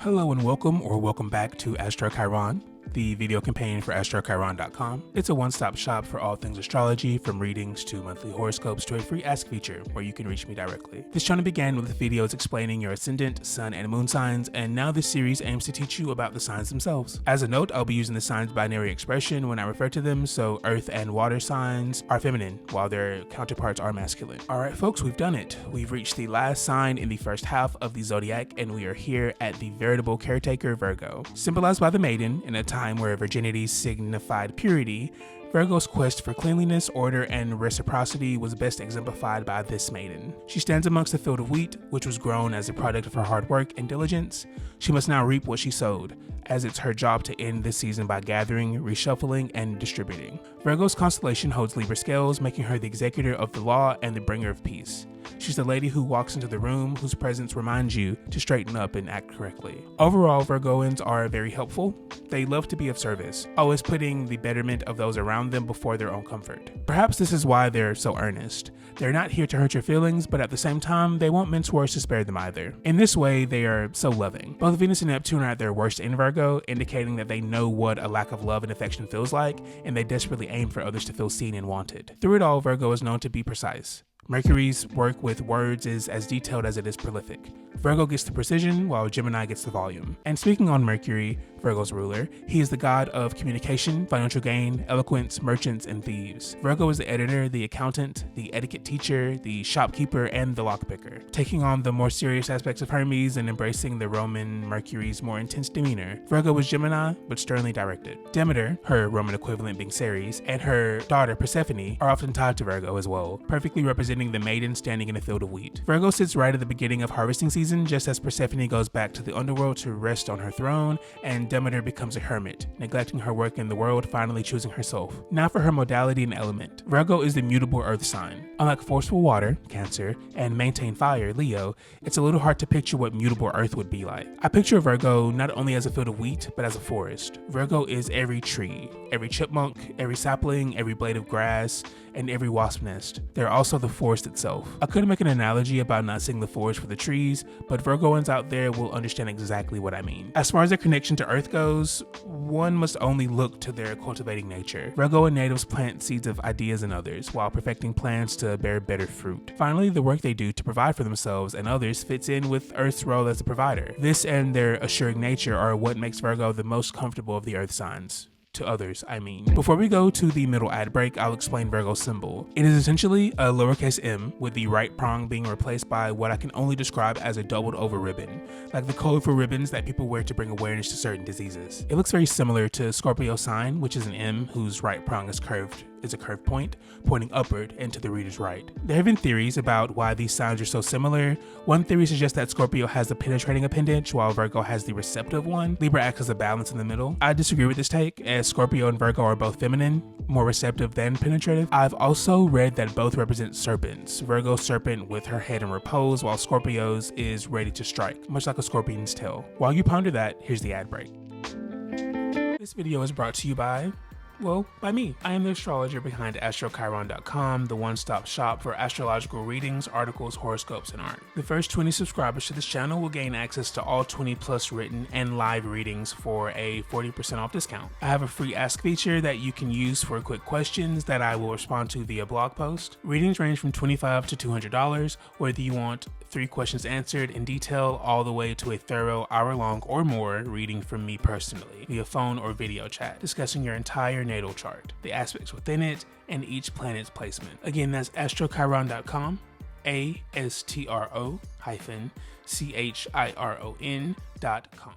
Hello and welcome back to AstroChiron, the video companion for AstroChiron.com. It's a one-stop shop for all things astrology, from readings to monthly horoscopes to a free ask feature where you can reach me directly. This channel began with videos explaining your ascendant, sun, and moon signs, and now this series aims to teach you about the signs themselves. As a note, I'll be using the signs binary expression when I refer to them, so earth and water signs are feminine, while their counterparts are masculine. Alright folks, we've done it. We've reached the last sign in the first half of the Zodiac, and we are here at the Veritable Caretaker, Virgo. Symbolized by the maiden in a time where virginity signified purity, Virgo's quest for cleanliness, order, and reciprocity was best exemplified by this maiden. She stands amongst a field of wheat, which was grown as a product of her hard work and diligence. She must now reap what she sowed, as it's her job to end this season by gathering, reshuffling, and distributing. Virgo's constellation holds Libra scales, making her the executor of the law and the bringer of peace. She's the lady who walks into the room, whose presence reminds you to straighten up and act correctly. Overall, Virgoans are very helpful. They love to be of service, always putting the betterment of those around them before their own comfort. Perhaps this is why they're so earnest. They're not here to hurt your feelings, but at the same time, they won't mince words to spare them either. In this way, they are so loving. Both Venus and Neptune are at their worst in Virgo, indicating that they know what a lack of love and affection feels like, and they desperately aim for others to feel seen and wanted. Through it all, Virgo is known to be precise. Mercury's work with words is as detailed as it is prolific. Virgo gets the precision, while Gemini gets the volume. And speaking on Mercury, Virgo's ruler, he is the god of communication, financial gain, eloquence, merchants, and thieves. Virgo is the editor, the accountant, the etiquette teacher, the shopkeeper, and the lockpicker. Taking on the more serious aspects of Hermes and embracing the Roman Mercury's more intense demeanor, Virgo is Gemini, but sternly directed. Demeter, her Roman equivalent being Ceres, and her daughter Persephone are often tied to Virgo as well, perfectly representing the maiden standing in a field of wheat. Virgo sits right at the beginning of harvesting season, just as Persephone goes back to the underworld to rest on her throne, and Demeter becomes a hermit, neglecting her work in the world, finally choosing herself. Now for her modality and element. Virgo is the mutable earth sign. Unlike forceful water, Cancer, and maintain fire, Leo, it's a little hard to picture what mutable earth would be like. I picture Virgo not only as a field of wheat, but as a forest. Virgo is every tree, every chipmunk, every sapling, every blade of grass, and every wasp nest. They're also the forest itself. I could make an analogy about not seeing the forest for the trees, but Virgoans out there will understand exactly what I mean. As far as their connection to earth goes, one must only look to their cultivating nature. Virgoan natives plant seeds of ideas in others, while perfecting plans to bear better fruit. Finally, the work they do to provide for themselves and others fits in with Earth's role as a provider. This and their assuring nature are what makes Virgo the most comfortable of the earth signs. To others, I mean. Before we go to the middle ad break, I'll explain Virgo's symbol. It is essentially a lowercase m, with the right prong being replaced by what I can only describe as a doubled over ribbon, like the colorful ribbons that people wear to bring awareness to certain diseases. It looks very similar to Scorpio sign, which is an M whose right prong is a curved point, pointing upward and to the reader's right. There have been theories about why these signs are so similar. One theory suggests that Scorpio has the penetrating appendage, while Virgo has the receptive one. Libra acts as a balance in the middle. I disagree with this take, as Scorpio and Virgo are both feminine, more receptive than penetrative. I've also read that both represent serpents. Virgo's serpent with her head in repose, while Scorpio's is ready to strike, much like a scorpion's tail. While you ponder that, here's the ad break. This video is brought to you by me. I am the astrologer behind AstroChiron.com, the one-stop shop for astrological readings, articles, horoscopes, and art. The first 20 subscribers to this channel will gain access to all 20 plus written and live readings for a 40% off discount. I have a free ask feature that you can use for quick questions that I will respond to via blog post. Readings range from $25 to $200, whether you want 3 questions answered in detail all the way to a thorough hour-long or more reading from me personally via phone or video chat, discussing your entire natal chart, the aspects within it, and each planet's placement. Again, that's astrochiron.com, ASTRO-CHIRON.com.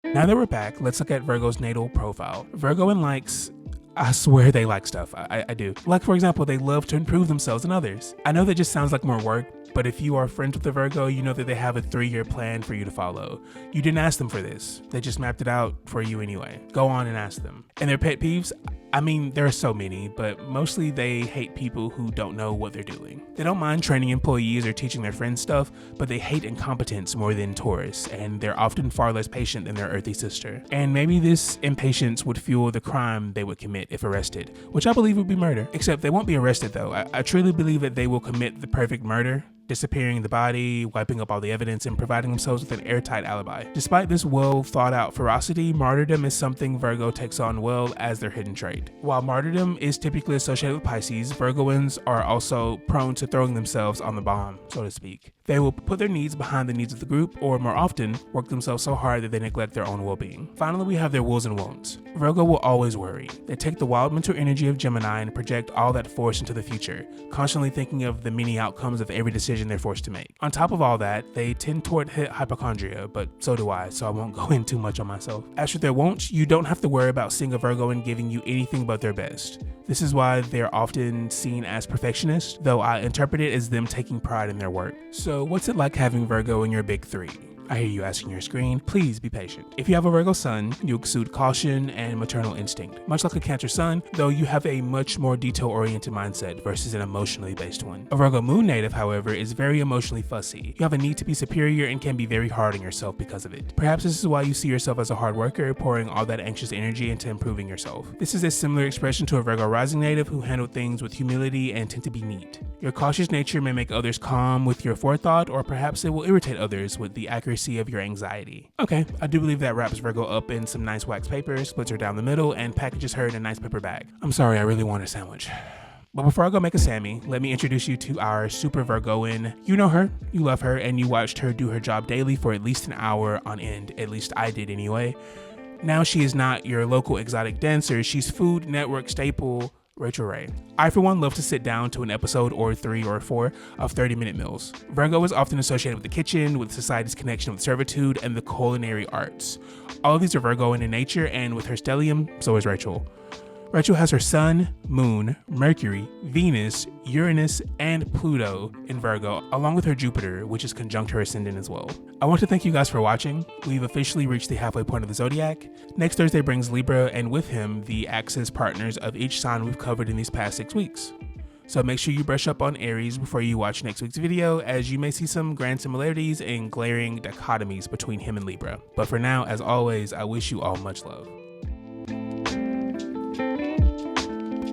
Now that we're back, let's look at Virgo's natal profile. Virgoan likes, I swear they like stuff. I do. Like, for example, they love to improve themselves and others. I know that just sounds like more work, but if you are friends with a Virgo, you know that they have a 3-year plan for you to follow. You didn't ask them for this. They just mapped it out for you anyway. Go on and ask them. And their pet peeves? I mean, there are so many, but mostly they hate people who don't know what they're doing. They don't mind training employees or teaching their friends stuff, but they hate incompetence more than Taurus, and they're often far less patient than their earthy sister. And maybe this impatience would fuel the crime they would commit if arrested, which I believe would be murder. Except they won't be arrested though. I truly believe that they will commit the perfect murder disappearing the body, wiping up all the evidence, and providing themselves with an airtight alibi. Despite this well thought out ferocity, martyrdom is something Virgo takes on well as their hidden trait. While martyrdom is typically associated with Pisces, Virgoans are also prone to throwing themselves on the bomb, so to speak. They will put their needs behind the needs of the group, or more often, work themselves so hard that they neglect their own well-being. Finally, we have their wills and won'ts. Virgo will always worry. They take the wild mental energy of Gemini and project all that force into the future, constantly thinking of the many outcomes of every decision they're forced to make. On top of all that, they tend toward hypochondria, but so do I, so I won't go in too much on myself. As for their won'ts, you don't have to worry about seeing a Virgoan giving you anything but their best. This is why they're often seen as perfectionists, though I interpret it as them taking pride in their work. So what's it like having Virgo in your big three? I hear you asking your screen. Please be patient. If you have a Virgo sun, you exude caution and maternal instinct. Much like a Cancer sun, though you have a much more detail-oriented mindset versus an emotionally based one. A Virgo moon native, however, is very emotionally fussy. You have a need to be superior and can be very hard on yourself because of it. Perhaps this is why you see yourself as a hard worker, pouring all that anxious energy into improving yourself. This is a similar expression to a Virgo rising native who handle things with humility and tend to be neat. Your cautious nature may make others calm with your forethought, or perhaps it will irritate others with the accuracy of your anxiety. Okay, I do believe that wraps Virgo up in some nice wax paper, splits her down the middle, and packages her in a nice paper bag. I'm sorry, I really want a sandwich. But before I go make a Sammy, let me introduce you to our super Virgoan. You know her, you love her, and you watched her do her job daily for at least an hour on end. At least I did anyway. Now she is not your local exotic dancer, she's Food Network staple Rachel Ray. I, for one, love to sit down to an episode or 3 or 4 of 30-minute meals. Virgo is often associated with the kitchen, with society's connection with servitude, and the culinary arts. All of these are Virgoan in nature, and with her stellium, so is Rachel. Rachel has her Sun, Moon, Mercury, Venus, Uranus, and Pluto in Virgo, along with her Jupiter, which is conjunct her ascendant as well. I want to thank you guys for watching. We've officially reached the halfway point of the Zodiac. Next Thursday brings Libra, and with him, the axis partners of each sign we've covered in these past 6 weeks. So make sure you brush up on Aries before you watch next week's video, as you may see some grand similarities and glaring dichotomies between him and Libra. But for now, as always, I wish you all much love.